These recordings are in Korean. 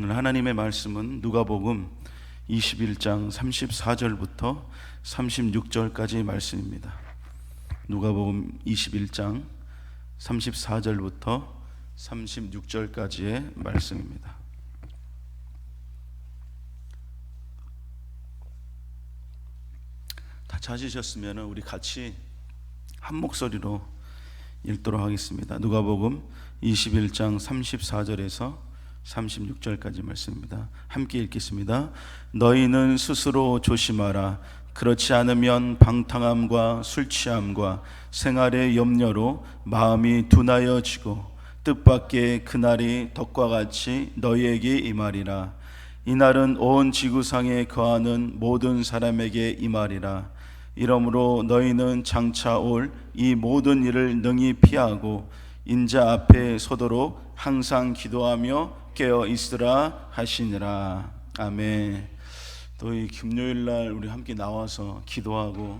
오늘 하나님의 말씀은 누가복음 21장 34절부터 36절까지의 말씀입니다. 누가복음 21장 34절부터 36절까지의 말씀입니다. 다 찾으셨으면 우리 같이 한 목소리로 읽도록 하겠습니다. 누가복음 21장 34절에서 36절까지 말씀입니다. 함께 읽겠습니다. 너희는 스스로 조심하라. 그렇지 않으면 방탕함과 술취함과 생활의 염려로 마음이 둔하여지고 뜻밖의 그날이 덕과 같이 너희에게 임하리라. 이날은 온 지구상에 거하는 모든 사람에게 임하리라. 이러므로 너희는 장차 올 이 모든 일을 능히 피하고 인자 앞에 서도록 항상 기도하며 깨어 있으라 하시니라. 아멘. 또 이 금요일날 우리 함께 나와서 기도하고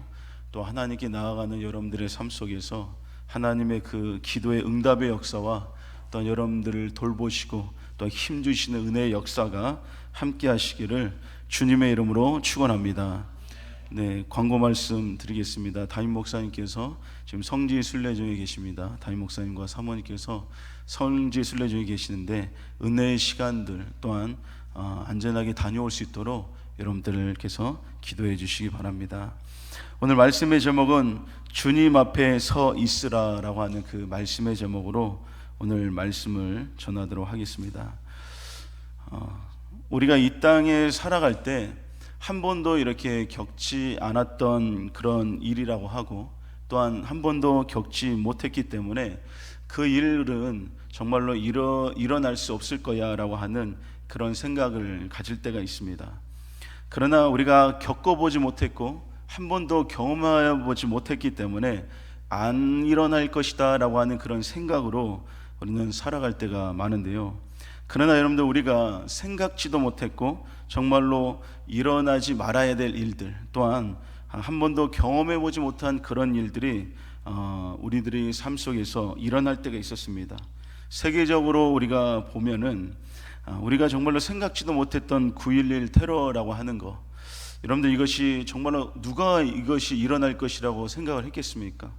또 하나님께 나아가는 여러분들의 삶 속에서 하나님의 그 기도의 응답의 역사와 또 여러분들을 돌보시고 또 힘주시는 은혜의 역사가 함께 하시기를 주님의 이름으로 축원합니다. 네, 광고 말씀 드리겠습니다. 담임 목사님께서 지금 성지 순례 중에 계십니다. 담임 목사님과 사모님께서 성지 순례 중에 계시는데 은혜의 시간들 또한 안전하게 다녀올 수 있도록 여러분들께서 기도해 주시기 바랍니다. 오늘 말씀의 제목은 주님 앞에 서 있으라라고 하는 그 말씀의 제목으로 오늘 말씀을 전하도록 하겠습니다. 우리가 이 땅에 살아갈 때 한 번도 이렇게 겪지 않았던 그런 일이라고 하고 또한 한 번도 겪지 못했기 때문에 그 일은 정말로 일어날 수 없을 거야 라고 하는 그런 생각을 가질 때가 있습니다. 그러나 우리가 겪어보지 못했고 한 번도 경험해보지 못했기 때문에 안 일어날 것이다 라고 하는 그런 생각으로 우리는 살아갈 때가 많은데요. 그러나 여러분들, 우리가 생각지도 못했고 정말로 일어나지 말아야 될 일들 또한 한 번도 경험해보지 못한 그런 일들이 우리들의 삶 속에서 일어날 때가 있었습니다. 세계적으로 우리가 보면은 우리가 정말로 생각지도 못했던 9.11 테러라고 하는 거, 여러분들 이것이 정말로 누가 이것이 일어날 것이라고 생각을 했겠습니까?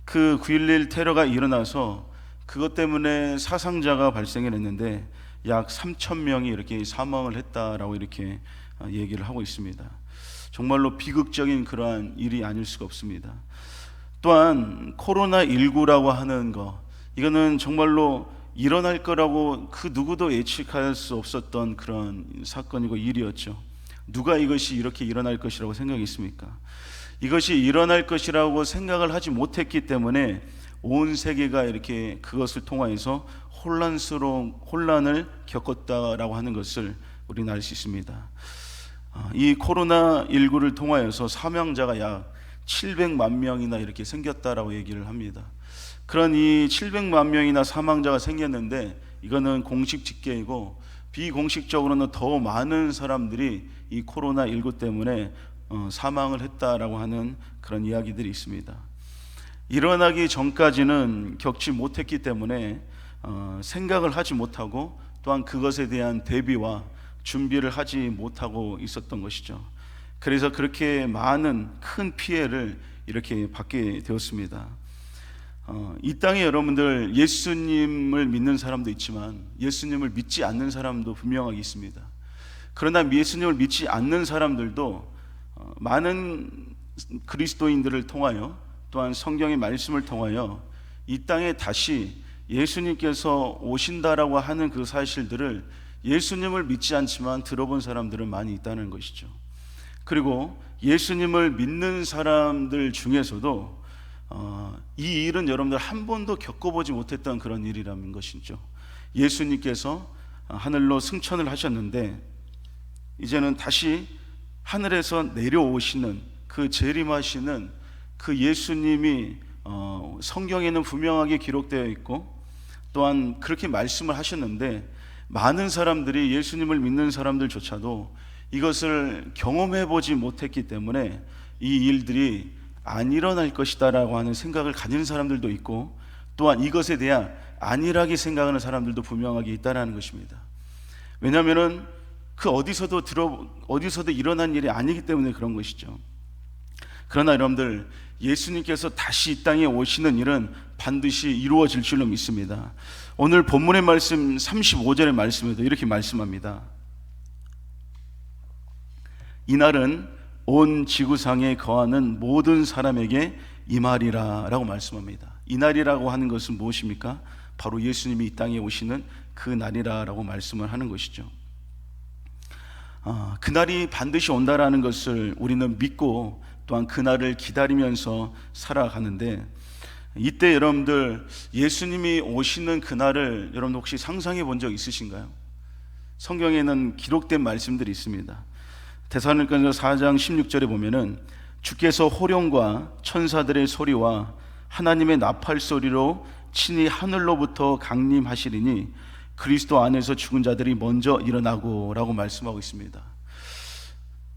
그 9.11 테러가 일어나서 그것 때문에 사상자가 발생을 했는데 약 3,000명이 이렇게 사망을 했다라고 이렇게 얘기를 하고 있습니다. 정말로 비극적인 그러한 일이 아닐 수가 없습니다. 또한 코로나19라고 하는 거, 이거는 정말로 일어날 거라고 그 누구도 예측할 수 없었던 그런 사건이고 일이었죠. 누가 이것이 이렇게 일어날 것이라고 생각했습니까? 이것이 일어날 것이라고 생각을 하지 못했기 때문에 온 세계가 이렇게 그것을 통하여서 혼란을 겪었다라고 하는 것을 우리는 알 수 있습니다. 이 코로나19를 통하여서 사망자가 약 700만 명이나 이렇게 생겼다라고 얘기를 합니다. 그런 이 700만 명이나 사망자가 생겼는데 이거는 공식 집계이고 비공식적으로는 더 많은 사람들이 이 코로나19 때문에 사망을 했다라고 하는 그런 이야기들이 있습니다. 일어나기 전까지는 겪지 못했기 때문에 생각을 하지 못하고 또한 그것에 대한 대비와 준비를 하지 못하고 있었던 것이죠. 그래서 그렇게 많은 큰 피해를 이렇게 받게 되었습니다. 이 땅에 여러분들 예수님을 믿는 사람도 있지만 예수님을 믿지 않는 사람도 분명하게 있습니다. 그러나 예수님을 믿지 않는 사람들도 많은 그리스도인들을 통하여 또한 성경의 말씀을 통하여 이 땅에 다시 예수님께서 오신다라고 하는 그 사실들을 예수님을 믿지 않지만 들어본 사람들은 많이 있다는 것이죠. 그리고 예수님을 믿는 사람들 중에서도 이 일은 여러분들 한 번도 겪어보지 못했던 그런 일이라는 것이죠. 예수님께서 하늘로 승천을 하셨는데 이제는 다시 하늘에서 내려오시는 그 재림하시는 그 예수님이 성경에는 분명하게 기록되어 있고 또한 그렇게 말씀을 하셨는데 많은 사람들이 예수님을 믿는 사람들조차도 이것을 경험해보지 못했기 때문에 이 일들이 안 일어날 것이다 라고 하는 생각을 가진 사람들도 있고 또한 이것에 대한 안일하게 생각하는 사람들도 분명하게 있다는 것입니다. 왜냐하면은 어디서도 일어난 일이 아니기 때문에 그런 것이죠. 그러나 여러분들, 예수님께서 다시 이 땅에 오시는 일은 반드시 이루어질 줄로 믿습니다. 오늘 본문의 말씀 35절의 말씀에도 이렇게 말씀합니다. 이날은 온 지구상에 거하는 모든 사람에게 임하리라 라고 말씀합니다. 이날이라고 하는 것은 무엇입니까? 바로 예수님이 이 땅에 오시는 그 날이라 라고 말씀을 하는 것이죠. 그날이 반드시 온다라는 것을 우리는 믿고 또한 그날을 기다리면서 살아가는데, 이때 여러분들, 예수님이 오시는 그날을 여러분 혹시 상상해 본 적 있으신가요? 성경에는 기록된 말씀들이 있습니다. 데살로니가서 4장 16절에 보면은 주께서 호령과 천사들의 소리와 하나님의 나팔 소리로 친히 하늘로부터 강림하시리니 그리스도 안에서 죽은 자들이 먼저 일어나고 라고 말씀하고 있습니다.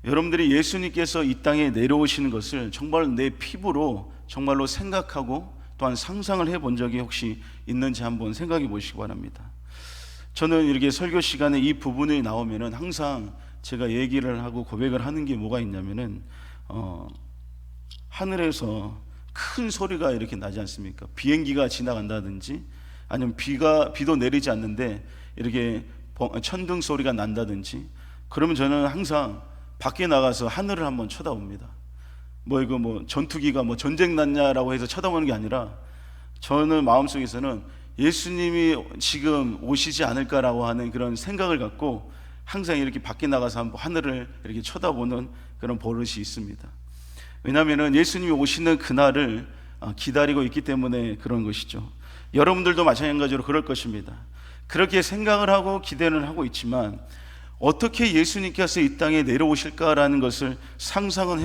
여러분들이 예수님께서 이 땅에 내려오시는 것을 정말 내 피부로 정말로 생각하고 또한 상상을 해본 적이 혹시 있는지 한번 생각해 보시기 바랍니다. 저는 이렇게 설교 시간에 이 부분이 나오면은 항상 제가 얘기를 하고 고백을 하는 게 뭐가 있냐면은 하늘에서 큰 소리가 이렇게 나지 않습니까? 비행기가 지나간다든지 아니면 비도 내리지 않는데 이렇게 천둥 소리가 난다든지, 그러면 저는 항상 밖에 나가서 하늘을 한번 쳐다봅니다. 전투기가 전쟁 났냐라고 해서 쳐다보는 게 아니라, 저는 마음속에서는 예수님이 지금 오시지 않을까라고 하는 그런 생각을 갖고 항상 이렇게 밖에 나가서 한번 하늘을 이렇게 쳐다보는 그런 버릇이 있습니다. 왜냐하면 예수님이 오시는 그날을 기다리고 있기 때문에 그런 것이죠. 여러분들도 마찬가지로 그럴 것입니다. 그렇게 생각을 하고 기대를 하고 있지만 어떻게 예수님께서 이 땅에 내려오실까라는 것을 상상은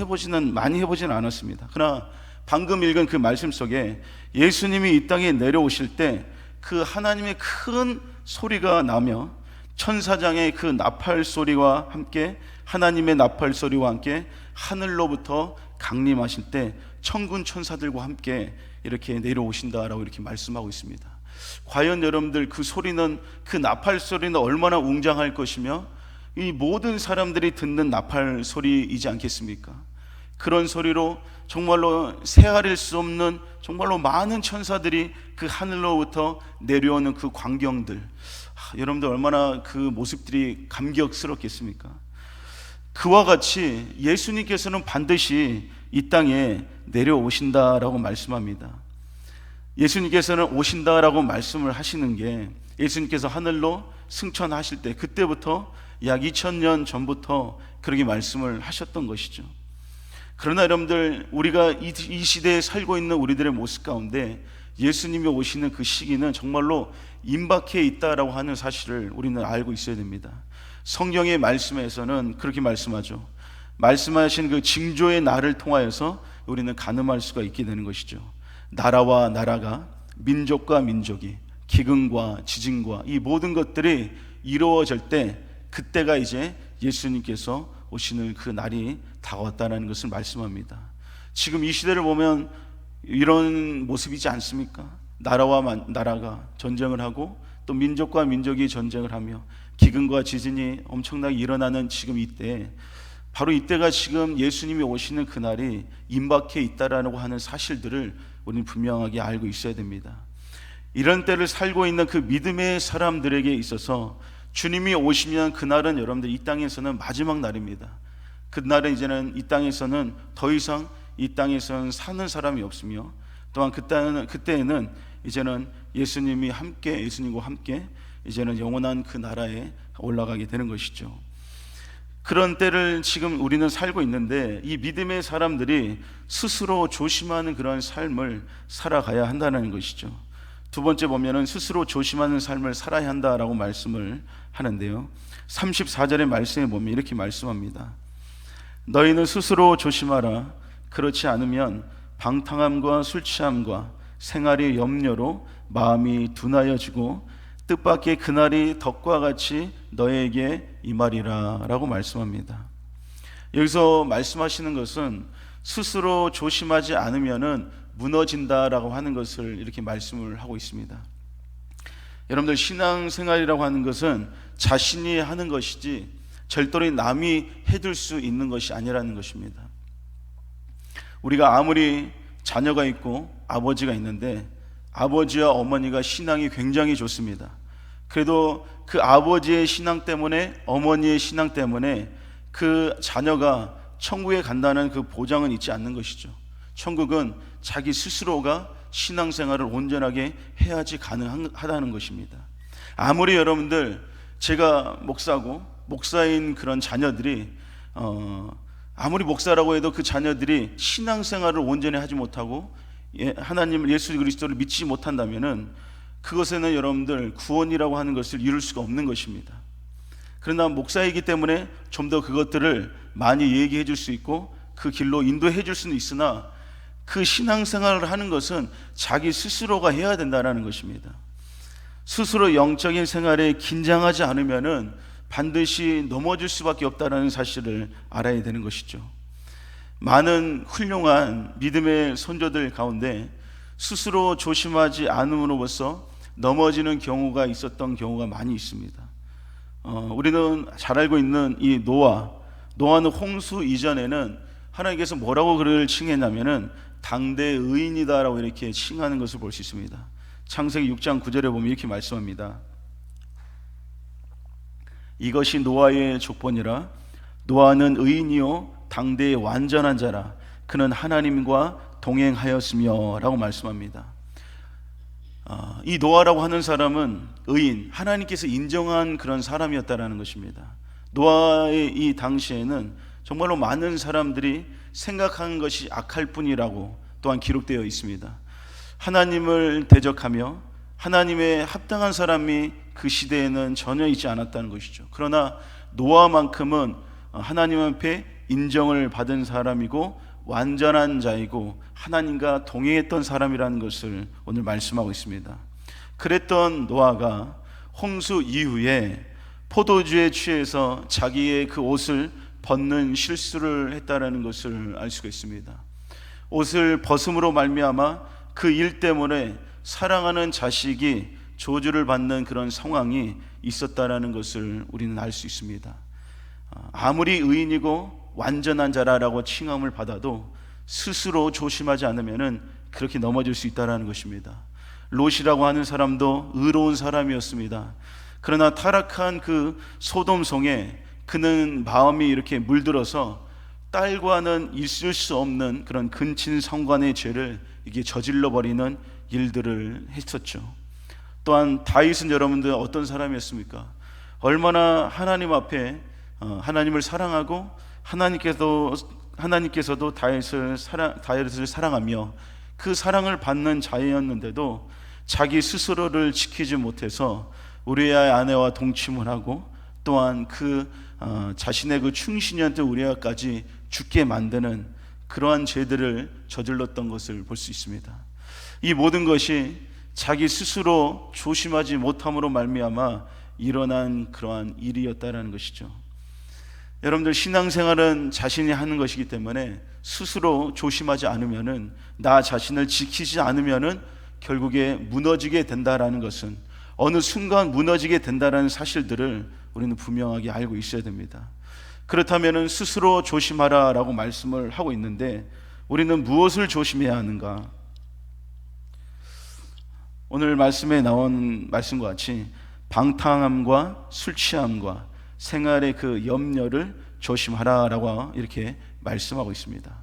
많이 해보지는 않았습니다. 그러나 방금 읽은 그 말씀 속에 예수님이 이 땅에 내려오실 때 그 하나님의 큰 소리가 나며 천사장의 그 나팔 소리와 함께, 하나님의 나팔 소리와 함께 하늘로부터 강림하실 때 천군 천사들과 함께 이렇게 내려오신다라고 이렇게 말씀하고 있습니다. 과연 여러분들, 그 소리는, 그 나팔 소리는 얼마나 웅장할 것이며 이 모든 사람들이 듣는 나팔 소리이지 않겠습니까? 그런 소리로 정말로 헤아릴 수 없는 정말로 많은 천사들이 그 하늘로부터 내려오는 그 광경들, 여러분들 얼마나 그 모습들이 감격스럽겠습니까? 그와 같이 예수님께서는 반드시 이 땅에 내려오신다라고 말씀합니다. 예수님께서는 오신다라고 말씀을 하시는 게, 예수님께서 하늘로 승천하실 때 그때부터 약 2000년 전부터 그렇게 말씀을 하셨던 것이죠. 그러나 여러분들, 우리가 이 시대에 살고 있는 우리들의 모습 가운데 예수님이 오시는 그 시기는 정말로 임박해 있다라고 하는 사실을 우리는 알고 있어야 됩니다. 성경의 말씀에서는 그렇게 말씀하죠. 말씀하신 그 징조의 날을 통하여서 우리는 가늠할 수가 있게 되는 것이죠. 나라와 나라가, 민족과 민족이, 기근과 지진과 이 모든 것들이 이루어질 때, 그때가 이제 예수님께서 오시는 그 날이 다가왔다는 것을 말씀합니다. 지금 이 시대를 보면 이런 모습이지 않습니까? 나라와 나라가 전쟁을 하고 또 민족과 민족이 전쟁을 하며 기근과 지진이 엄청나게 일어나는 지금 이때, 바로 이때가 지금 예수님이 오시는 그날이 임박해 있다라고 하는 사실들을 우리는 분명하게 알고 있어야 됩니다. 이런 때를 살고 있는 그 믿음의 사람들에게 있어서 주님이 오시면 그날은 여러분들 이 땅에서는 마지막 날입니다. 그날은 이제는 이 땅에서는 더 이상 이 땅에서는 사는 사람이 없으며, 또한 그때에는 이제는 예수님과 함께 이제는 영원한 그 나라에 올라가게 되는 것이죠. 그런 때를 지금 우리는 살고 있는데, 이 믿음의 사람들이 스스로 조심하는 그런 삶을 살아가야 한다는 것이죠. 두 번째 보면은 스스로 조심하는 삶을 살아야 한다라고 말씀을 하는데요, 34절의 말씀에 보면 이렇게 말씀합니다. 너희는 스스로 조심하라. 그렇지 않으면 방탕함과 술 취함과 생활의 염려로 마음이 둔하여지고 뜻밖의 그날이 덕과 같이 너에게 임하리라 라고 말씀합니다. 여기서 말씀하시는 것은 스스로 조심하지 않으면 무너진다라고 하는 것을 이렇게 말씀을 하고 있습니다. 여러분들, 신앙생활이라고 하는 것은 자신이 하는 것이지 절대로 남이 해줄 수 있는 것이 아니라는 것입니다. 우리가 아무리 자녀가 있고 아버지가 있는데 아버지와 어머니가 신앙이 굉장히 좋습니다. 그래도 그 아버지의 신앙 때문에, 어머니의 신앙 때문에 그 자녀가 천국에 간다는 그 보장은 있지 않는 것이죠. 천국은 자기 스스로가 신앙생활을 온전하게 해야지 가능하다는 것입니다. 아무리 여러분들, 제가 목사고 목사인 그런 자녀들이 아무리 목사라고 해도 그 자녀들이 신앙생활을 온전히 하지 못하고 하나님을, 예수 그리스도를 믿지 못한다면은 그것에는 여러분들 구원이라고 하는 것을 이룰 수가 없는 것입니다. 그러나 목사이기 때문에 좀 더 그것들을 많이 얘기해 줄 수 있고 그 길로 인도해 줄 수는 있으나 그 신앙생활을 하는 것은 자기 스스로가 해야 된다는 것입니다. 스스로 영적인 생활에 긴장하지 않으면은 반드시 넘어질 수밖에 없다는 사실을 알아야 되는 것이죠. 많은 훌륭한 믿음의 선조들 가운데 스스로 조심하지 않음으로써 넘어지는 경우가 있었던 경우가 많이 있습니다. 우리는 잘 알고 있는 이 노아는 홍수 이전에는 하나님께서 뭐라고 그를 칭했냐면은 당대 의인이다라고 이렇게 칭하는 것을 볼 수 있습니다. 창세기 6장 9절에 보면 이렇게 말씀합니다. 이것이 노아의 족보니라. 노아는 의인이요 당대의 완전한 자라. 그는 하나님과 동행하였으며 라고 말씀합니다. 이 노아라고 하는 사람은 의인, 하나님께서 인정한 그런 사람이었다라는 것입니다. 노아의 이 당시에는 정말로 많은 사람들이 생각하는 것이 악할 뿐이라고 또한 기록되어 있습니다. 하나님을 대적하며 하나님의 합당한 사람이 그 시대에는 전혀 있지 않았다는 것이죠. 그러나 노아만큼은 하나님 앞에 인정을 받은 사람이고 완전한 자이고 하나님과 동행했던 사람이라는 것을 오늘 말씀하고 있습니다. 그랬던 노아가 홍수 이후에 포도주에 취해서 자기의 그 옷을 벗는 실수를 했다라는 것을 알 수가 있습니다. 옷을 벗음으로 말미암아 그 일 때문에 사랑하는 자식이 저주를 받는 그런 상황이 있었다라는 것을 우리는 알 수 있습니다. 아무리 의인이고 완전한 자라라고 칭함을 받아도 스스로 조심하지 않으면 그렇게 넘어질 수 있다는 것입니다. 롯이라고 하는 사람도 의로운 사람이었습니다. 그러나 타락한 그 소돔성에 그는 마음이 이렇게 물들어서 딸과는 있을 수 없는 그런 근친상간의 죄를 이게 저질러 버리는 일들을 했었죠. 또한 다윗은 여러분들 어떤 사람이었습니까? 얼마나 하나님 앞에 하나님을 사랑하고 하나님께서도 다윗을 사랑하며 그 사랑을 받는 자였는데도 자기 스스로를 지키지 못해서 우리아의 아내와 동침을 하고 또한 그 자신의 그 충신이었던 우리아까지 죽게 만드는 그러한 죄들을 저질렀던 것을 볼 수 있습니다. 이 모든 것이 자기 스스로 조심하지 못함으로 말미암아 일어난 그러한 일이었다라는 것이죠. 여러분들, 신앙생활은 자신이 하는 것이기 때문에 스스로 조심하지 않으면은, 나 자신을 지키지 않으면은 결국에 무너지게 된다라는 것은, 어느 순간 무너지게 된다라는 사실들을 우리는 분명하게 알고 있어야 됩니다. 그렇다면은 스스로 조심하라라고 말씀을 하고 있는데 우리는 무엇을 조심해야 하는가? 오늘 말씀에 나온 말씀과 같이 방탕함과 술 취함과 생활의 그 염려를 조심하라라고 이렇게 말씀하고 있습니다.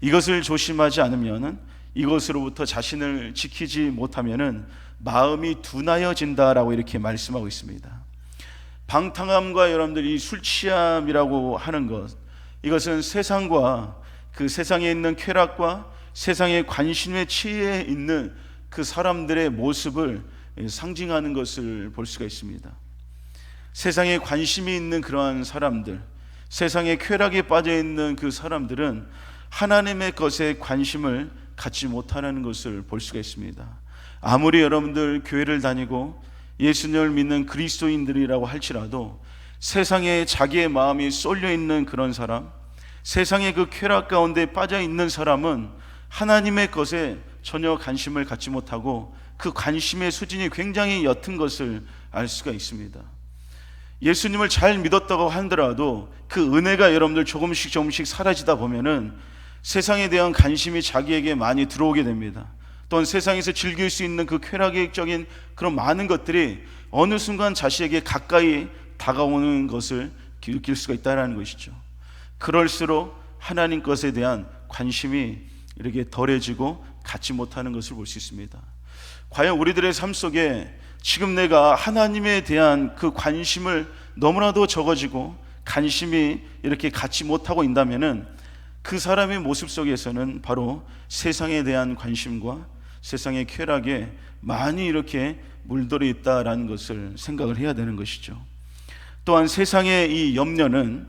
이것을 조심하지 않으면은, 이것으로부터 자신을 지키지 못하면은 마음이 둔하여진다라고 이렇게 말씀하고 있습니다. 방탕함과 여러분들 이 술 취함이라고 하는 것, 이것은 세상과 그 세상에 있는 쾌락과 세상의 관심에 취해 있는 그 사람들의 모습을 상징하는 것을 볼 수가 있습니다. 세상에 관심이 있는 그러한 사람들, 세상의 쾌락에 빠져 있는 그 사람들은 하나님의 것에 관심을 갖지 못하는 것을 볼 수가 있습니다. 아무리 여러분들 교회를 다니고 예수님을 믿는 그리스도인들이라고 할지라도 세상에 자기의 마음이 쏠려 있는 그런 사람, 세상의 그 쾌락 가운데 빠져 있는 사람은 하나님의 것에 전혀 관심을 갖지 못하고 그 관심의 수준이 굉장히 옅은 것을 알 수가 있습니다. 예수님을 잘 믿었다고 하더라도 그 은혜가 여러분들 조금씩 사라지다 보면은 세상에 대한 관심이 자기에게 많이 들어오게 됩니다. 또한 세상에서 즐길 수 있는 그 쾌락적인 그런 많은 것들이 어느 순간 자신에게 가까이 다가오는 것을 느낄 수가 있다는 것이죠. 그럴수록 하나님 것에 대한 관심이 이렇게 덜해지고 갖지 못하는 것을 볼 수 있습니다. 과연 우리들의 삶 속에 지금 내가 하나님에 대한 그 관심을 너무나도 적어지고 관심이 이렇게 갖지 못하고 있다면은 그 사람의 모습 속에서는 바로 세상에 대한 관심과 세상의 쾌락에 많이 이렇게 물들어 있다라는 것을 생각을 해야 되는 것이죠. 또한 세상의 이 염려는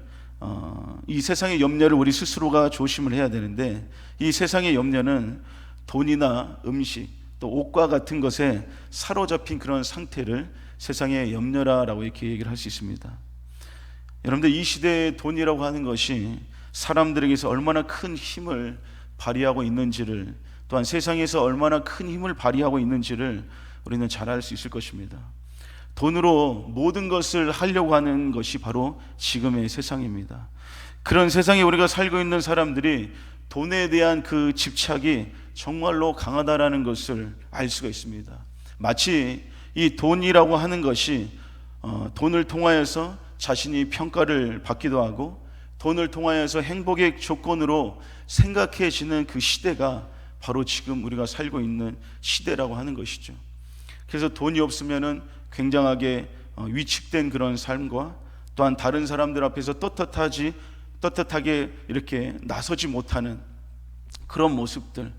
이 세상의 염려를 우리 스스로가 조심을 해야 되는데, 이 세상의 염려는 돈이나 음식 또 옷과 같은 것에 사로잡힌 그런 상태를 세상의 염려라고 이렇게 얘기를 할 수 있습니다. 여러분들, 이 시대의 돈이라고 하는 것이 사람들에게서 얼마나 큰 힘을 발휘하고 있는지를, 또한 세상에서 얼마나 큰 힘을 발휘하고 있는지를 우리는 잘 알 수 있을 것입니다. 돈으로 모든 것을 하려고 하는 것이 바로 지금의 세상입니다. 그런 세상에 우리가 살고 있는 사람들이 돈에 대한 그 집착이 정말로 강하다라는 것을 알 수가 있습니다. 마치 이 돈이라고 하는 것이 돈을 통하여서 자신이 평가를 받기도 하고 돈을 통하여서 행복의 조건으로 생각해지는 그 시대가 바로 지금 우리가 살고 있는 시대라고 하는 것이죠. 그래서 돈이 없으면은 굉장하게 위축된 그런 삶과 또한 다른 사람들 앞에서 떳떳하게 이렇게 나서지 못하는 그런 모습들,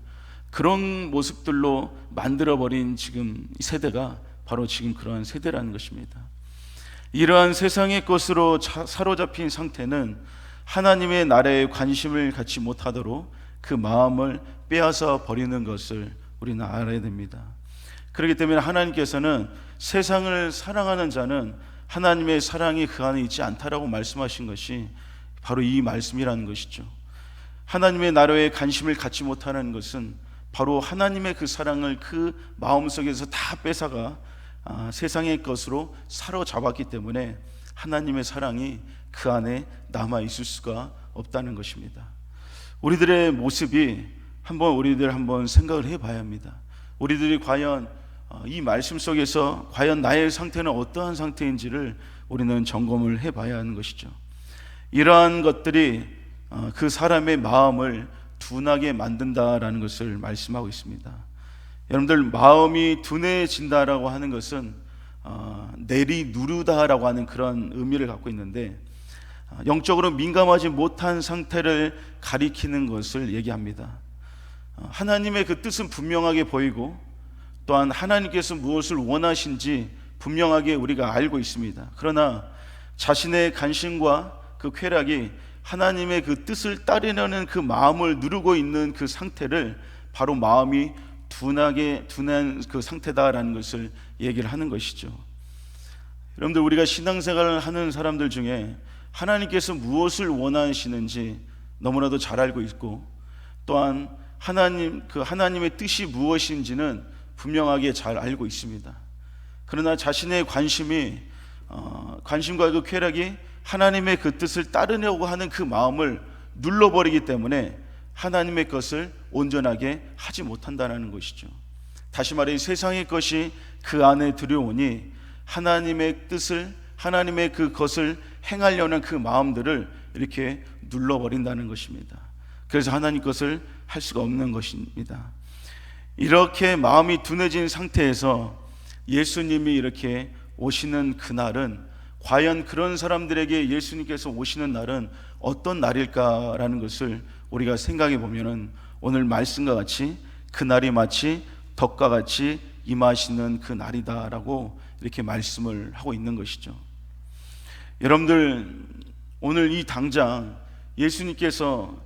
그런 모습들로 만들어버린 지금 이 세대가 바로 지금 그러한 세대라는 것입니다. 이러한 세상의 것으로 사로잡힌 상태는 하나님의 나라에 관심을 갖지 못하도록 그 마음을 빼앗아 버리는 것을 우리는 알아야 됩니다. 그렇기 때문에 하나님께서는 세상을 사랑하는 자는 하나님의 사랑이 그 안에 있지 않다라고 말씀하신 것이 바로 이 말씀이라는 것이죠. 하나님의 나라에 관심을 갖지 못하는 것은 바로 하나님의 그 사랑을 그 마음속에서 다 뺏어가 세상의 것으로 사로잡았기 때문에 하나님의 사랑이 그 안에 남아 있을 수가 없다는 것입니다. 우리들의 모습이 우리들 한번 생각을 해봐야 합니다. 우리들이 과연 이 말씀 속에서 과연 나의 상태는 어떠한 상태인지를 우리는 점검을 해봐야 하는 것이죠. 이러한 것들이 그 사람의 마음을 둔하게 만든다라는 것을 말씀하고 있습니다. 여러분들, 마음이 둔해진다라고 하는 것은 내리누르다라고 하는 그런 의미를 갖고 있는데, 영적으로 민감하지 못한 상태를 가리키는 것을 얘기합니다. 하나님의 그 뜻은 분명하게 보이고 또한 하나님께서 무엇을 원하신지 분명하게 우리가 알고 있습니다. 그러나 자신의 관심과 그 쾌락이 하나님의 그 뜻을 따르려는 그 마음을 누르고 있는 그 상태를 바로 마음이 둔한 그 상태다라는 것을 얘기를 하는 것이죠. 여러분들, 우리가 신앙생활을 하는 사람들 중에 하나님께서 무엇을 원하시는지 너무나도 잘 알고 있고 또한 하나님의 뜻이 무엇인지는 분명하게 잘 알고 있습니다. 그러나 자신의 관심과 그 쾌락이 하나님의 그 뜻을 따르려고 하는 그 마음을 눌러버리기 때문에 하나님의 것을 온전하게 하지 못한다는 것이죠. 다시 말해 세상의 것이 그 안에 들여오니 하나님의 뜻을, 하나님의 그 것을 행하려는 그 마음들을 이렇게 눌러버린다는 것입니다. 그래서 하나님 것을 할 수가 없는 것입니다. 이렇게 마음이 둔해진 상태에서 예수님이 이렇게 오시는 그날은, 과연 그런 사람들에게 예수님께서 오시는 날은 어떤 날일까라는 것을 우리가 생각해 보면은 오늘 말씀과 같이 그날이 마치 덕과 같이 임하시는 그 날이다라고 이렇게 말씀을 하고 있는 것이죠. 여러분들, 오늘 이 당장 예수님께서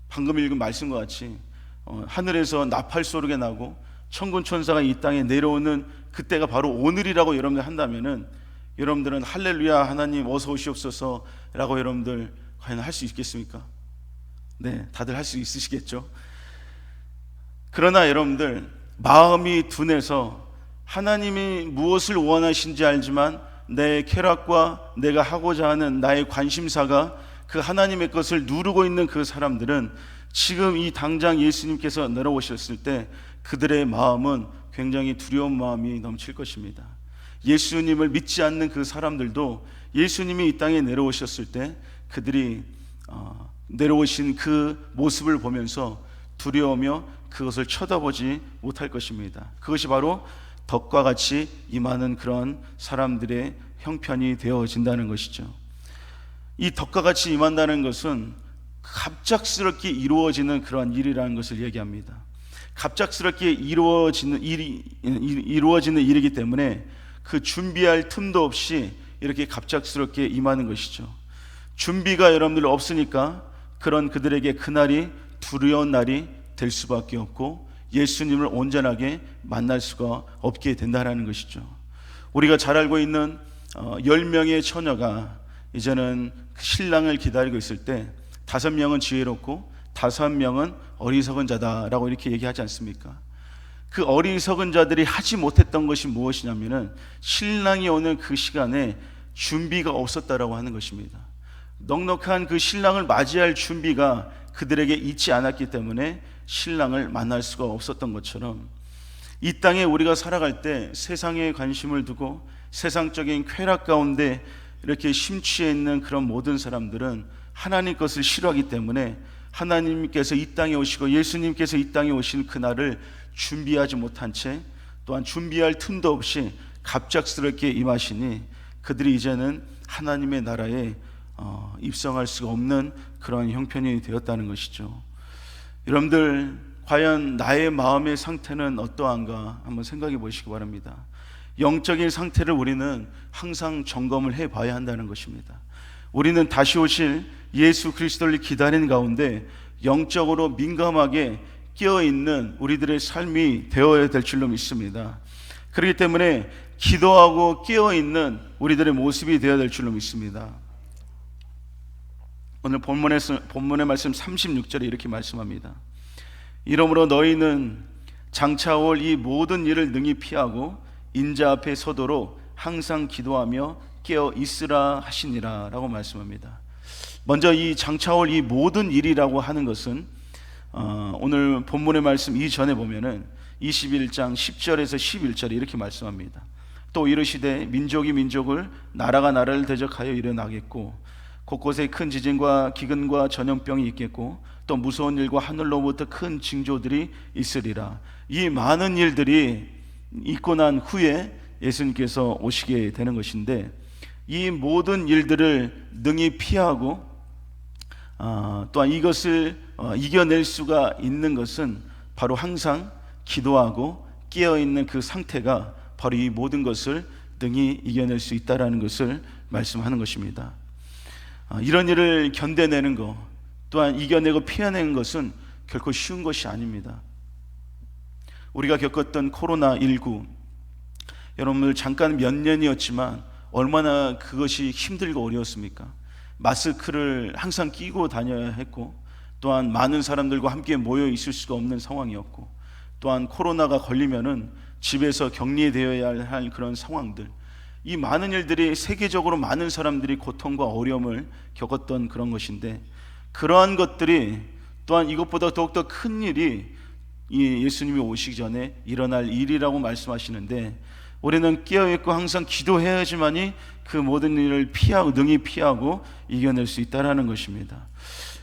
방금 읽은 말씀과 같이 하늘에서 나팔 소리가 나고 천군 천사가 이 땅에 내려오는 그때가 바로 오늘이라고 여러분들 한다면은 여러분들은 할렐루야 하나님 어서 오시옵소서라고 여러분들 과연 할 수 있겠습니까? 네, 다들 할 수 있으시겠죠. 그러나 여러분들, 마음이 둔해서 하나님이 무엇을 원하신지 알지만 내 쾌락과 내가 하고자 하는 나의 관심사가 그 하나님의 것을 누르고 있는 그 사람들은 지금 이 당장 예수님께서 내려오셨을 때 그들의 마음은 굉장히 두려운 마음이 넘칠 것입니다. 예수님을 믿지 않는 그 사람들도 예수님이 이 땅에 내려오셨을 때 그들이 내려오신 그 모습을 보면서 두려우며 그것을 쳐다보지 못할 것입니다. 그것이 바로 덕과 같이 임하는 그런 사람들의 형편이 되어진다는 것이죠. 이 덕과 같이 임한다는 것은 갑작스럽게 이루어지는 그런 일이라는 것을 얘기합니다. 갑작스럽게 이루어지는 일이기 때문에 그 준비할 틈도 없이 이렇게 갑작스럽게 임하는 것이죠. 준비가 여러분들 없으니까 그런 그들에게 그날이 두려운 날이 될 수밖에 없고 예수님을 온전하게 만날 수가 없게 된다는 것이죠. 우리가 잘 알고 있는 10명의 처녀가 이제는 신랑을 기다리고 있을 때 5명은 지혜롭고 5명은 어리석은 자다라고 이렇게 얘기하지 않습니까? 그 어리석은 자들이 하지 못했던 것이 무엇이냐면은 신랑이 오는 그 시간에 준비가 없었다라고 하는 것입니다. 넉넉한 그 신랑을 맞이할 준비가 그들에게 있지 않았기 때문에 신랑을 만날 수가 없었던 것처럼 이 땅에 우리가 살아갈 때 세상에 관심을 두고 세상적인 쾌락 가운데 이렇게 심취해 있는 그런 모든 사람들은 하나님 것을 싫어하기 때문에 하나님께서 이 땅에 오시고 예수님께서 이 땅에 오신 그날을 준비하지 못한 채 또한 준비할 틈도 없이 갑작스럽게 임하시니 그들이 이제는 하나님의 나라에 입성할 수가 없는 그런 형편이 되었다는 것이죠. 여러분들 과연 나의 마음의 상태는 어떠한가 한번 생각해 보시기 바랍니다. 영적인 상태를 우리는 항상 점검을 해 봐야 한다는 것입니다. 우리는 다시 오실 예수 그리스도를 기다리는 가운데 영적으로 민감하게 끼어있는 우리들의 삶이 되어야 될 줄로 믿습니다. 그렇기 때문에 기도하고 끼어있는 우리들의 모습이 되어야 될 줄로 믿습니다. 오늘 본문의 말씀 36절에 이렇게 말씀합니다. 이러므로 너희는 장차 올 이 모든 일을 능히 피하고 인자 앞에 서도록 항상 기도하며 깨어 있으라 하시니라 라고 말씀합니다. 먼저 이 장차 올 이 모든 일이라고 하는 것은 오늘 본문의 말씀 이전에 보면은 21장 10절에서 11절에 이렇게 말씀합니다. 또 이르시되 민족이 민족을 나라가 나라를 대적하여 일어나겠고 곳곳에 큰 지진과 기근과 전염병이 있겠고 또 무서운 일과 하늘로부터 큰 징조들이 있으리라. 이 많은 일들이 있고 난 후에 예수님께서 오시게 되는 것인데 이 모든 일들을 능히 피하고 또한 이것을 이겨낼 수가 있는 것은 바로 항상 기도하고 깨어있는 그 상태가 바로 이 모든 것을 능히 이겨낼 수 있다는 것을 말씀하는 것입니다. 이런 일을 견뎌내는 것 또한 이겨내고 피해내는 것은 결코 쉬운 것이 아닙니다. 우리가 겪었던 코로나19 여러분들 잠깐 몇 년이었지만 얼마나 그것이 힘들고 어려웠습니까? 마스크를 항상 끼고 다녀야 했고 또한 많은 사람들과 함께 모여 있을 수가 없는 상황이었고 또한 코로나가 걸리면은 집에서 격리되어야 할 그런 상황들, 이 많은 일들이 세계적으로 많은 사람들이 고통과 어려움을 겪었던 그런 것인데 그러한 것들이 또한 이것보다 더욱더 큰 일이 이 예수님이 오시기 전에 일어날 일이라고 말씀하시는데 우리는 깨어있고 항상 기도해야지만이 그 모든 일을 피하고 능히 피하고 이겨낼 수 있다는 것입니다.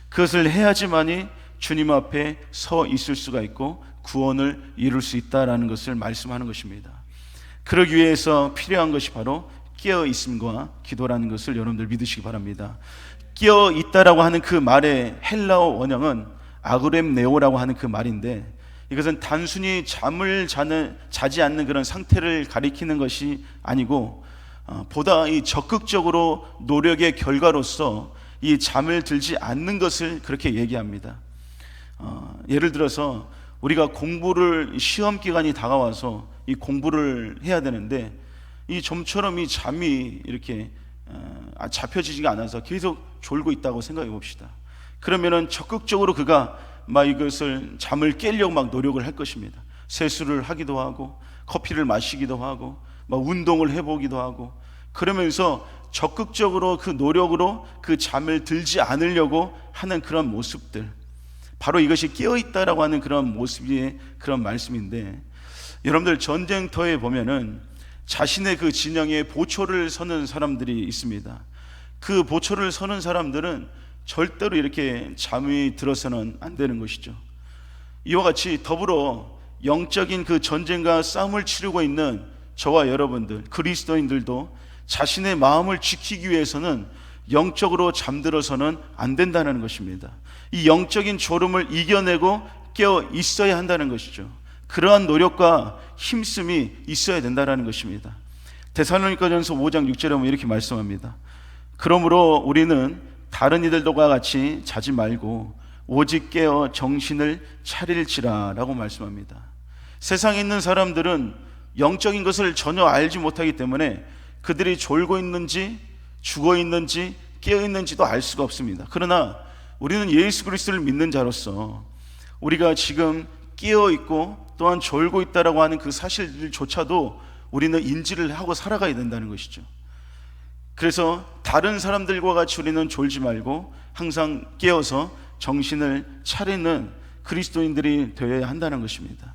그것을 해야지만이 주님 앞에 서 있을 수가 있고 구원을 이룰 수 있다는 것을 말씀하는 것입니다. 그러기 위해서 필요한 것이 바로 깨어있음과 기도라는 것을 여러분들 믿으시기 바랍니다. 깨어있다라고 하는 그 말의 헬라어 원형은 아그렘네오라고 하는 그 말인데 이것은 단순히 잠을 자지 않는 그런 상태를 가리키는 것이 아니고 보다 이 적극적으로 노력의 결과로서 이 잠을 들지 않는 것을 그렇게 얘기합니다. 예를 들어서 우리가 공부를 시험 기간이 다가와서 이 공부를 해야 되는데 이 좀처럼 이 잠이 이렇게 잡혀지지가 않아서 계속 졸고 있다고 생각해 봅시다. 그러면은 적극적으로 그가 막 이것을 잠을 깨려고 막 노력을 할 것입니다. 세수를 하기도 하고 커피를 마시기도 하고 막 운동을 해보기도 하고 그러면서 적극적으로 그 노력으로 그 잠을 들지 않으려고 하는 그런 모습들, 바로 이것이 깨어있다라고 하는 그런 모습의 그런 말씀인데, 여러분들 전쟁터에 보면은 자신의 그 진영에 보초를 서는 사람들이 있습니다. 그 보초를 서는 사람들은 절대로 이렇게 잠이 들어서는 안 되는 것이죠. 이와 같이 더불어 영적인 그 전쟁과 싸움을 치르고 있는 저와 여러분들 그리스도인들도 자신의 마음을 지키기 위해서는 영적으로 잠들어서는 안 된다는 것입니다. 이 영적인 졸음을 이겨내고 깨어 있어야 한다는 것이죠. 그러한 노력과 힘씀이 있어야 된다는 것입니다. 데살로니가전서 5장 6절에 보면 이렇게 말씀합니다. 그러므로 우리는 다른 이들과 같이 자지 말고 오직 깨어 정신을 차릴지라 라고 말씀합니다. 세상에 있는 사람들은 영적인 것을 전혀 알지 못하기 때문에 그들이 졸고 있는지 죽어 있는지 깨어 있는지도 알 수가 없습니다. 그러나 우리는 예수 그리스도를 믿는 자로서 우리가 지금 깨어 있고 또한 졸고 있다라고 하는 그 사실들조차도 우리는 인지를 하고 살아가야 된다는 것이죠. 그래서 다른 사람들과 같이 우리는 졸지 말고 항상 깨어서 정신을 차리는 그리스도인들이 되어야 한다는 것입니다.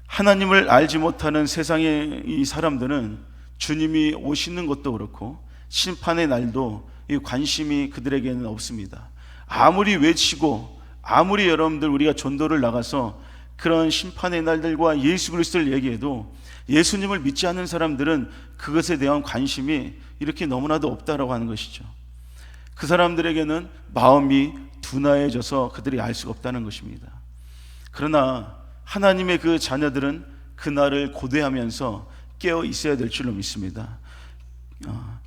하나님을 알지 못하는 세상의 이 사람들은 주님이 오시는 것도 그렇고 심판의 날도 이 관심이 그들에게는 없습니다. 아무리 외치고 아무리 여러분들 우리가 전도를 나가서 그런 심판의 날들과 예수 그리스도를 얘기해도 예수님을 믿지 않는 사람들은 그것에 대한 관심이 이렇게 너무나도 없다라고 하는 것이죠. 그 사람들에게는 마음이 둔하여져서 그들이 알 수가 없다는 것입니다. 그러나 하나님의 그 자녀들은 그날을 고대하면서 깨어 있어야 될 줄로 믿습니다.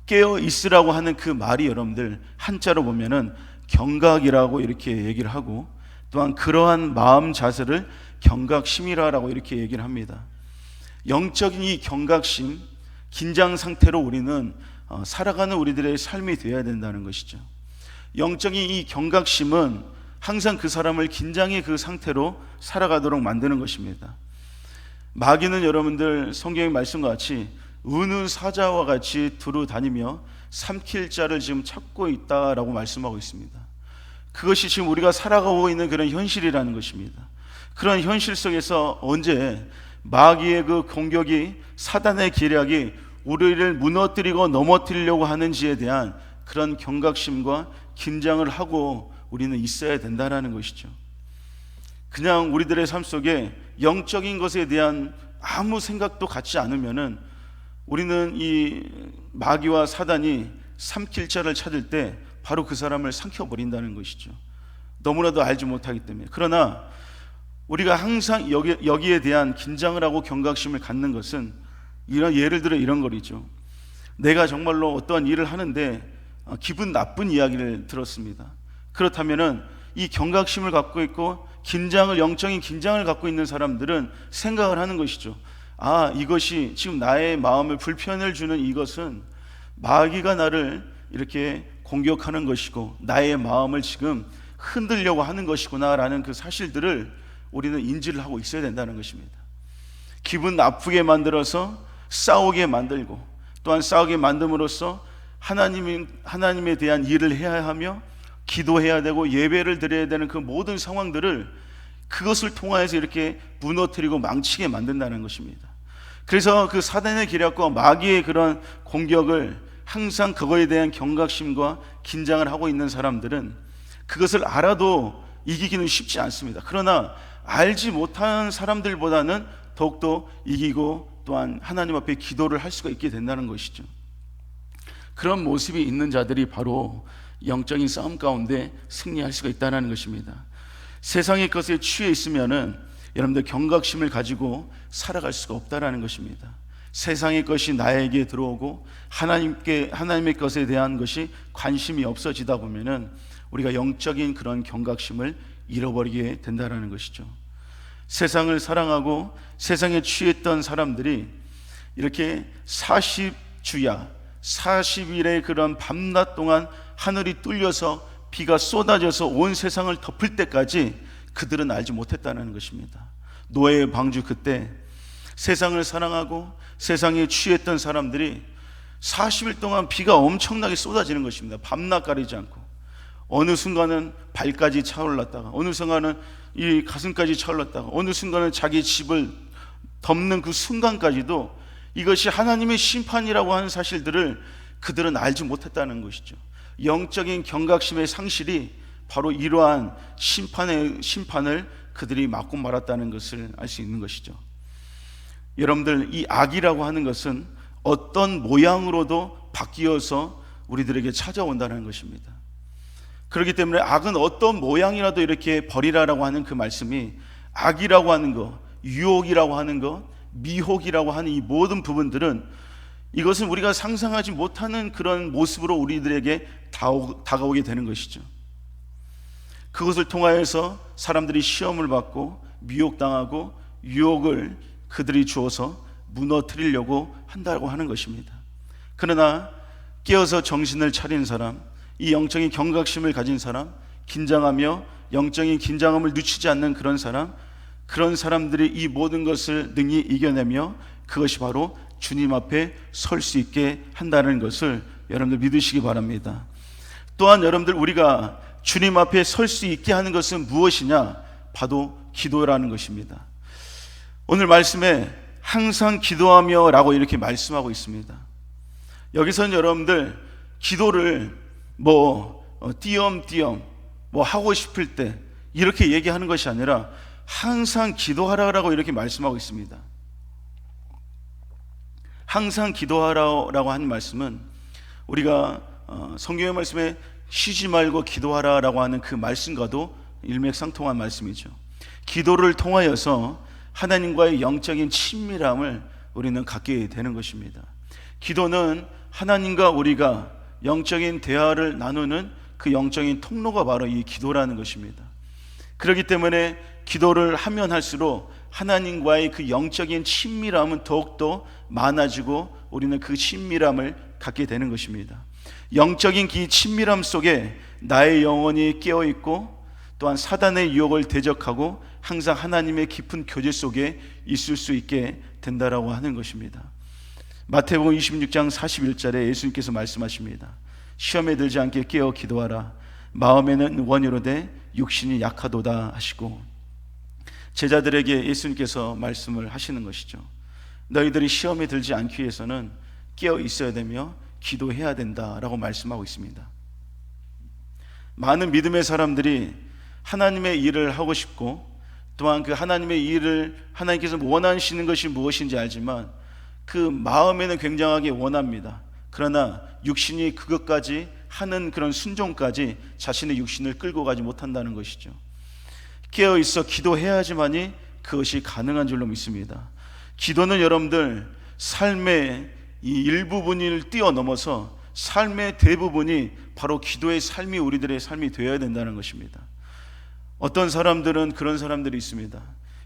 깨어 있으라고 하는 그 말이 여러분들 한자로 보면은 경각이라고 이렇게 얘기를 하고, 또한 그러한 마음 자세를 경각심이라고 이렇게 얘기를 합니다. 영적인 이 경각심, 긴장 상태로 우리는 살아가는 우리들의 삶이 되어야 된다는 것이죠. 영적인 이 경각심은 항상 그 사람을 긴장의 그 상태로 살아가도록 만드는 것입니다. 마귀는 여러분들 성경의 말씀과 같이 어느 사자와 같이 두루 다니며 삼킬 자를 지금 찾고 있다라고 말씀하고 있습니다. 그것이 지금 우리가 살아가고 있는 그런 현실이라는 것입니다. 그런 현실 속에서 언제 마귀의 그 공격이, 사단의 계략이 우리를 무너뜨리고 넘어뜨리려고 하는지에 대한 그런 경각심과 긴장을 하고 우리는 있어야 된다는 것이죠. 그냥 우리들의 삶 속에 영적인 것에 대한 아무 생각도 갖지 않으면은 우리는 이 마귀와 사단이 삼킬 자를 찾을 때 바로 그 사람을 삼켜버린다는 것이죠. 너무나도 알지 못하기 때문에. 그러나 우리가 항상 여기에 대한 긴장을 하고 경각심을 갖는 것은 예를 들어 이런 거리죠. 내가 정말로 어떠한 일을 하는데 기분 나쁜 이야기를 들었습니다. 그렇다면은 이 경각심을 갖고 있고 영적인 긴장을 갖고 있는 사람들은 생각을 하는 것이죠. 이것이 지금 나의 마음을 불편을 주는 이것은 마귀가 나를 이렇게 공격하는 것이고 나의 마음을 지금 흔들려고 하는 것이구나라는 그 사실들을 우리는 인지를 하고 있어야 된다는 것입니다. 기분 나쁘게 만들어서 싸우게 만들고, 또한 싸우게 만듦으로써 하나님에 대한 일을 해야 하며 기도해야 되고 예배를 드려야 되는 그 모든 상황들을 그것을 통하여서 이렇게 무너뜨리고 망치게 만든다는 것입니다. 그래서 그 사단의 계략과 마귀의 그런 공격을 항상 그거에 대한 경각심과 긴장을 하고 있는 사람들은 그것을 알아도 이기기는 쉽지 않습니다. 그러나 알지 못하는 사람들보다는 더욱더 이기고 또한 하나님 앞에 기도를 할 수가 있게 된다는 것이죠. 그런 모습이 있는 자들이 바로 영적인 싸움 가운데 승리할 수가 있다는 것입니다. 세상의 것에 취해 있으면은 여러분들 경각심을 가지고 살아갈 수가 없다는 것입니다. 세상의 것이 나에게 들어오고 하나님의 것에 대한 것이 관심이 없어지다 보면은 우리가 영적인 그런 경각심을 잃어버리게 된다는 것이죠. 세상을 사랑하고 세상에 취했던 사람들이 이렇게 40주야 40일의 그런 밤낮 동안 하늘이 뚫려서 비가 쏟아져서 온 세상을 덮을 때까지 그들은 알지 못했다는 것입니다. 노아의 방주 그때 세상을 사랑하고 세상에 취했던 사람들이 40일 동안 비가 엄청나게 쏟아지는 것입니다. 밤낮 가리지 않고. 어느 순간은 발까지 차올랐다가, 어느 순간은 이 가슴까지 차올랐다가, 어느 순간은 자기 집을 덮는 그 순간까지도 이것이 하나님의 심판이라고 하는 사실들을 그들은 알지 못했다는 것이죠. 영적인 경각심의 상실이 바로 이러한 심판을 그들이 맞고 말았다는 것을 알 수 있는 것이죠. 여러분들, 이 악이라고 하는 것은 어떤 모양으로도 바뀌어서 우리들에게 찾아온다는 것입니다. 그렇기 때문에 악은 어떤 모양이라도 이렇게 버리라라고 하는 그 말씀이, 악이라고 하는 것, 유혹이라고 하는 것, 미혹이라고 하는 이 모든 부분들은 이것은 우리가 상상하지 못하는 그런 모습으로 우리들에게 다가오게 되는 것이죠. 그것을 통하여서 사람들이 시험을 받고 미혹당하고 유혹을 그들이 주어서 무너뜨리려고 한다고 하는 것입니다. 그러나 깨어서 정신을 차린 사람, 이 영적인 경각심을 가진 사람, 긴장하며 영적인 긴장함을 늦추지 않는 그런 사람, 그런 사람들이 이 모든 것을 능히 이겨내며 그것이 바로 주님 앞에 설 수 있게 한다는 것을 여러분들 믿으시기 바랍니다. 또한 여러분들, 우리가 주님 앞에 설 수 있게 하는 것은 무엇이냐? 바로 기도라는 것입니다. 오늘 말씀에 항상 기도하며 라고 이렇게 말씀하고 있습니다. 여기서는 여러분들 기도를 띄엄띄엄 하고 싶을 때 이렇게 얘기하는 것이 아니라 항상 기도하라라고 이렇게 말씀하고 있습니다. 항상 기도하라라고 하는 말씀은 우리가 성경의 말씀에 쉬지 말고 기도하라라고 하는 그 말씀과도 일맥상통한 말씀이죠. 기도를 통하여서 하나님과의 영적인 친밀함을 우리는 갖게 되는 것입니다. 기도는 하나님과 우리가 영적인 대화를 나누는 그 영적인 통로가 바로 이 기도라는 것입니다. 그렇기 때문에 기도를 하면 할수록 하나님과의 그 영적인 친밀함은 더욱더 많아지고 우리는 그 친밀함을 갖게 되는 것입니다. 영적인 그 친밀함 속에 나의 영혼이 깨어있고 또한 사단의 유혹을 대적하고 항상 하나님의 깊은 교제 속에 있을 수 있게 된다라고 하는 것입니다. 마태복음 26장 41절에 예수님께서 말씀하십니다. 시험에 들지 않게 깨어 기도하라. 마음에는 원이로되 육신이 약하도다 하시고, 제자들에게 예수님께서 말씀을 하시는 것이죠. 너희들이 시험에 들지 않기 위해서는 깨어 있어야 되며 기도해야 된다라고 말씀하고 있습니다. 많은 믿음의 사람들이 하나님의 일을 하고 싶고 또한 그 하나님의 일을 하나님께서 원하시는 것이 무엇인지 알지만 그 마음에는 굉장하게 원합니다. 그러나 육신이 그것까지 하는 그런 순종까지 자신의 육신을 끌고 가지 못한다는 것이죠. 깨어있어 기도해야지만이 그것이 가능한 줄로 믿습니다. 기도는 여러분들 삶의 이 일부분을 뛰어넘어서 삶의 대부분이 바로 기도의 삶이 우리들의 삶이 되어야 된다는 것입니다. 어떤 사람들은 그런 사람들이 있습니다.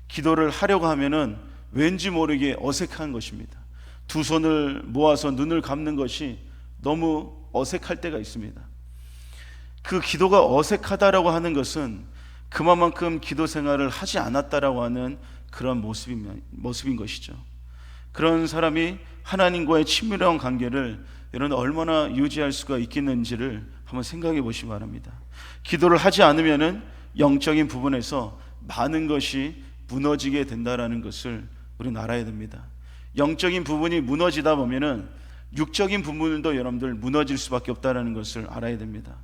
기도를 하려고 하면은 왠지 모르게 어색한 것입니다. 두 손을 모아서 눈을 감는 것이 너무 어색할 때가 있습니다. 그 기도가 어색하다라고 하는 것은 그만큼 기도 생활을 하지 않았다라고 하는 그런 모습인 것이죠. 그런 사람이 하나님과의 친밀한 관계를 여러분 얼마나 유지할 수가 있겠는지를 한번 생각해 보시기 바랍니다. 기도를 하지 않으면은 영적인 부분에서 많은 것이 무너지게 된다라는 것을 우리는 알아야 됩니다. 영적인 부분이 무너지다 보면은 육적인 부분도 여러분들 무너질 수밖에 없다라는 것을 알아야 됩니다.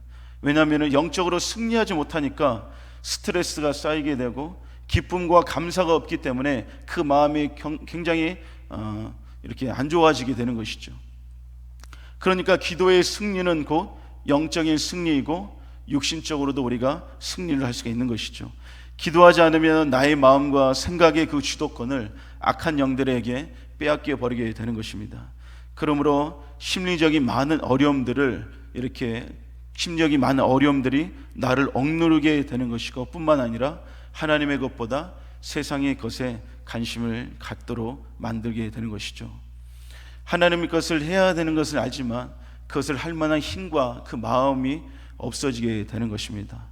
왜냐하면 영적으로 승리하지 못하니까 스트레스가 쌓이게 되고 기쁨과 감사가 없기 때문에 그 마음이 굉장히 이렇게 안 좋아지게 되는 것이죠. 그러니까 기도의 승리는 곧 영적인 승리이고 육신적으로도 우리가 승리를 할 수가 있는 것이죠. 기도하지 않으면 나의 마음과 생각의 그 주도권을 악한 영들에게 빼앗겨 버리게 되는 것입니다. 그러므로 심리적인 많은 어려움들을 심력이 많은 어려움들이 나를 억누르게 되는 것이고 뿐만 아니라 하나님의 것보다 세상의 것에 관심을 갖도록 만들게 되는 것이죠. 하나님의 것을 해야 되는 것을 알지만 그것을 할 만한 힘과 그 마음이 없어지게 되는 것입니다.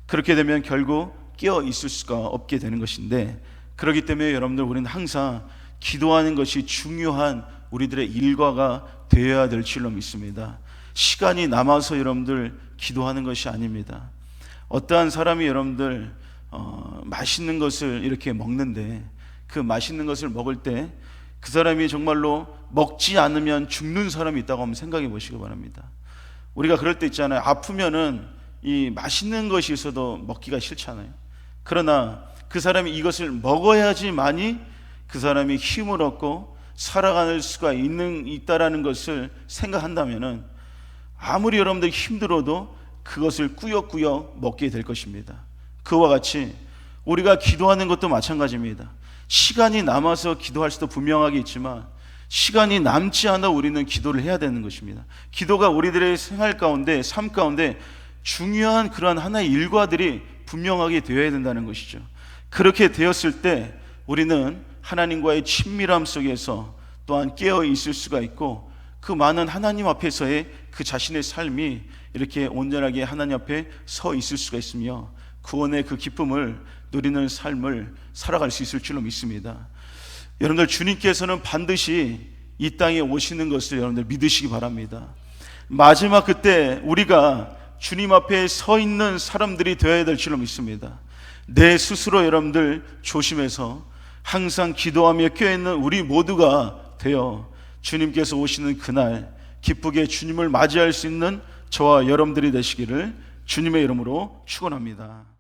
그렇게 되면 결국 깨어 있을 수가 없게 되는 것인데, 그렇기 때문에 여러분들 우리는 항상 기도하는 것이 중요한 우리들의 일과가 되어야 될 줄로 믿습니다. 시간이 남아서 여러분들 기도하는 것이 아닙니다. 어떠한 사람이 여러분들 맛있는 것을 이렇게 먹는데 그 맛있는 것을 먹을 때 그 사람이 정말로 먹지 않으면 죽는 사람이 있다고 한번 생각해 보시기 바랍니다. 우리가 그럴 때 있잖아요. 아프면은 이 맛있는 것이 있어도 먹기가 싫잖아요. 그러나 그 사람이 이것을 먹어야지만이 그 사람이 힘을 얻고 살아갈 수가 있다라는 것을 생각한다면은 아무리 여러분들이 힘들어도 그것을 꾸역꾸역 먹게 될 것입니다. 그와 같이 우리가 기도하는 것도 마찬가지입니다. 시간이 남아서 기도할 수도 분명하게 있지만 시간이 남지 않아 우리는 기도를 해야 되는 것입니다. 기도가 우리들의 생활 가운데, 삶 가운데 중요한 그러한 하나의 일과들이 분명하게 되어야 된다는 것이죠. 그렇게 되었을 때 우리는 하나님과의 친밀함 속에서 또한 깨어 있을 수가 있고 그 많은 하나님 앞에서의 그 자신의 삶이 이렇게 온전하게 하나님 앞에 서 있을 수가 있으며 구원의 그 기쁨을 누리는 삶을 살아갈 수 있을 줄로 믿습니다. 여러분들 주님께서는 반드시 이 땅에 오시는 것을 여러분들 믿으시기 바랍니다. 마지막 그때 우리가 주님 앞에 서 있는 사람들이 되어야 될 줄로 믿습니다. 내 스스로 여러분들 조심해서 항상 기도하며 껴있는 우리 모두가 되어 주님께서 오시는 그날 기쁘게 주님을 맞이할 수 있는 저와 여러분들이 되시기를 주님의 이름으로 축원합니다.